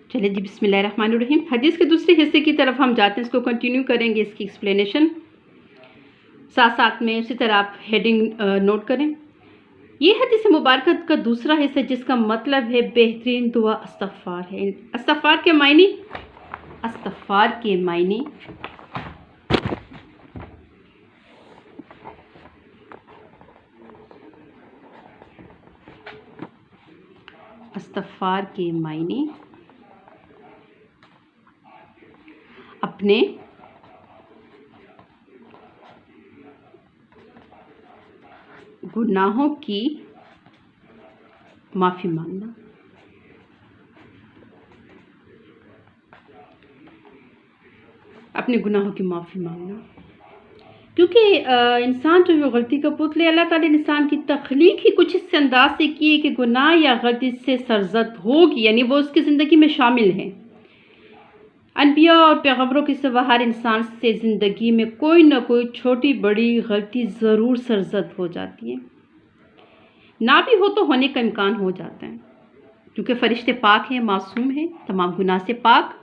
چلے جی بسم اللہ الرحمن الرحیم. حدیث کے دوسرے حصے کی طرف ہم جاتے ہیں، اس کو کنٹینیو کریں گے، اس کی ایکسپلینیشن ساتھ ساتھ میں اسی طرح آپ ہیڈنگ نوٹ کریں. یہ حدیث مبارکہ کا دوسرا حصہ جس کا مطلب ہے بہترین دعا استغفار ہے. استغفار کے معنی استغفار کے معنی اپنے گناہوں کی معافی مانگنا. اپنے گناہوں کی معافی مانگنا کیونکہ انسان جو ہے غلطی کا پتلا ہے. اللہ تعالیٰ نے انسان کی تخلیق ہی کچھ اس انداز سے کی ہے کہ گناہ یا غلطی سے سرزد ہوگی، یعنی وہ اس کی زندگی میں شامل ہے. انبیاء اور پیغمبروں کے سوا ہر انسان سے زندگی میں کوئی نہ کوئی چھوٹی بڑی غلطی ضرور سرزد ہو جاتی ہے. نہ بھی ہو تو ہونے کا امکان ہو جاتا ہے، کیونکہ فرشتے پاک ہیں، معصوم ہیں، تمام گناہ سے پاک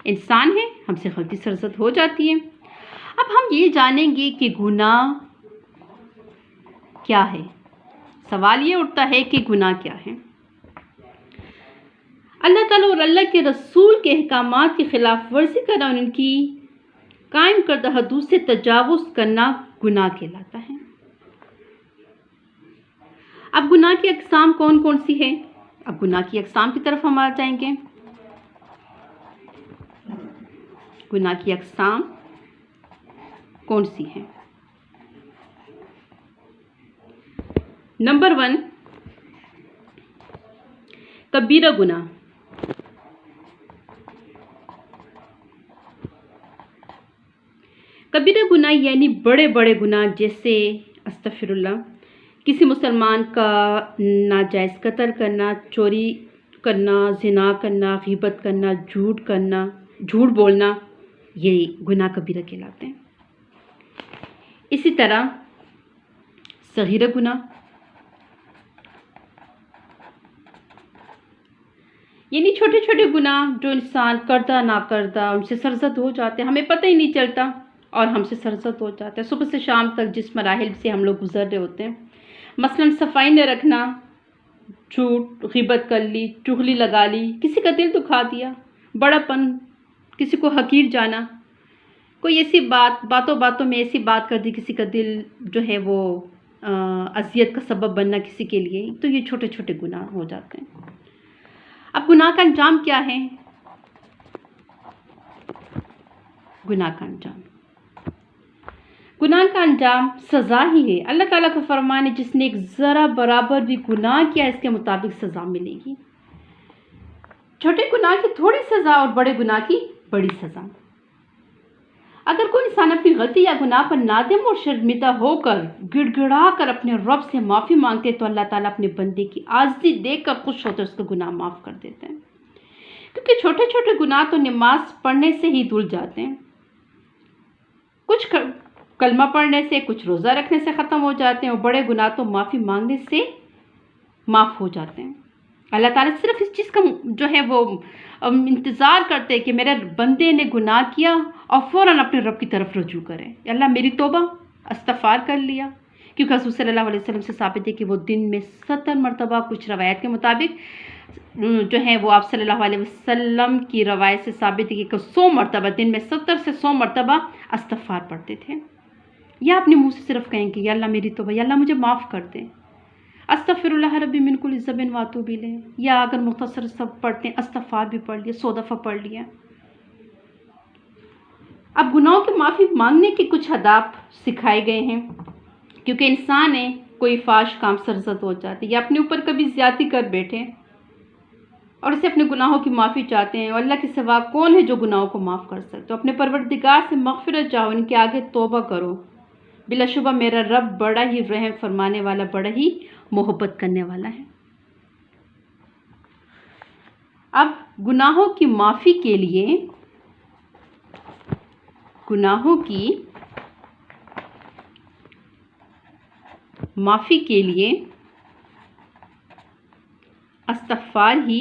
انسان ہیں، ہم سے غلطی سرزد ہو جاتی ہے. اب ہم یہ جانیں گے کہ گناہ کیا ہے. سوال یہ اٹھتا ہے کہ گناہ کیا ہے. اللہ تعالیٰ اور اللہ کے رسول کے احکامات کی خلاف ورزی کرنا اور ان کی قائم کردہ حدود سے تجاوز کرنا گناہ کہلاتا ہے. اب گناہ کی اقسام کون کون سی ہیں؟ اب گناہ کی اقسام کی طرف ہم آ جائیں گے. گناہ کی اقسام کون سی ہیں؟ نمبر 1، کبیرہ گناہ. کبیرہ گناہ یعنی بڑے بڑے گناہ، جیسے استغفر اللہ، کسی مسلمان کا ناجائز قتل کرنا، چوری کرنا، زنا کرنا، غیبت کرنا، جھوٹ بولنا، یہ گناہ کبیرہ کہلاتے ہیں. اسی طرح صغیرہ گناہ یعنی چھوٹے چھوٹے گناہ جو انسان کردہ نہ کردہ ان سے سرزد ہو جاتے ہیں، ہمیں پتہ ہی نہیں چلتا اور ہم سے سرزد ہو جاتا ہے. صبح سے شام تک جس مراحل سے ہم لوگ گزر رہے ہوتے ہیں، مثلا صفائی نہ رکھنا، جھوٹ، غیبت کر لی، چغلی لگا لی، کسی کا دل دکھا دیا، بڑا پن، کسی کو حقیر جانا، کوئی ایسی باتوں میں ایسی بات کر دی، کسی کا دل جو ہے وہ اذیت کا سبب بننا کسی کے لیے، تو یہ چھوٹے چھوٹے گناہ ہو جاتے ہیں. اب گناہ کا انجام کیا ہے؟ گناہ کا انجام سزا ہی ہے. اللہ تعالیٰ کا فرمان ہے، جس نے ایک ذرا برابر بھی گناہ کیا اس کے مطابق سزا ملے گی. چھوٹے گناہ کی تھوڑی سزا اور بڑے گناہ کی بڑی سزا. اگر کوئی انسان اپنی غلطی یا گناہ پر نادم اور شرمندہ ہو کر گڑ گڑا کر اپنے رب سے معافی مانگتے تو اللہ تعالیٰ اپنے بندے کی عاجزی دیکھ کر خوش ہوتے اس کا گناہ معاف کر دیتے ہیں. کیونکہ چھوٹے چھوٹے گناہ تو نماز پڑھنے سے ہی دھل جاتے ہیں، کچھ کلمہ پڑھنے سے، کچھ روزہ رکھنے سے ختم ہو جاتے ہیں، اور بڑے گناہ تو معافی مانگنے سے معاف ہو جاتے ہیں. اللہ تعالیٰ صرف اس چیز کا جو ہے وہ انتظار کرتے ہیں کہ میرے بندے نے گناہ کیا اور فوراً اپنے رب کی طرف رجوع کرے. اللہ میری توبہ، استغفار کر لیا. کیونکہ حضور صلی اللہ علیہ وسلم سے ثابت ہے کہ وہ دن میں 70 مرتبہ، کچھ روایت کے مطابق جو ہے وہ آپ صلی اللہ علیہ وسلم کی روایت سے ثابت ہے کہ 100 مرتبہ، دن میں 70 سے 100 مرتبہ استغفار پڑھتے تھے. یا اپنے منہ سے صرف کہیں کہ یا اللہ میری توبہ، یا اللہ مجھے معاف کر دے، استغفر اللہ ربی من کل ذنب واتوب الیہ. یا اگر مختصر سب پڑھتے ہیں، استغفار بھی پڑھ لیا، 100 دفعہ پڑھ لیا. اب گناہوں کی معافی مانگنے کے کچھ آداب سکھائے گئے ہیں، کیونکہ انسان ہے کوئی فاش کام سرزد ہو جاتے یا اپنے اوپر کبھی زیادتی کر بیٹھے اور اسے اپنے گناہوں کی معافی چاہتے ہیں، اور اللہ کے سوا کون ہے جو گناہوں کو معاف کر سکتے. تو اپنے پروردگار سے مغفرت چاہو، ان کے آگے توبہ کرو. بلا شبہ میرا رب بڑا ہی رحم فرمانے والا، بڑا ہی محبت کرنے والا ہے. اب گناہوں کی معافی کے لیے استغفار ہی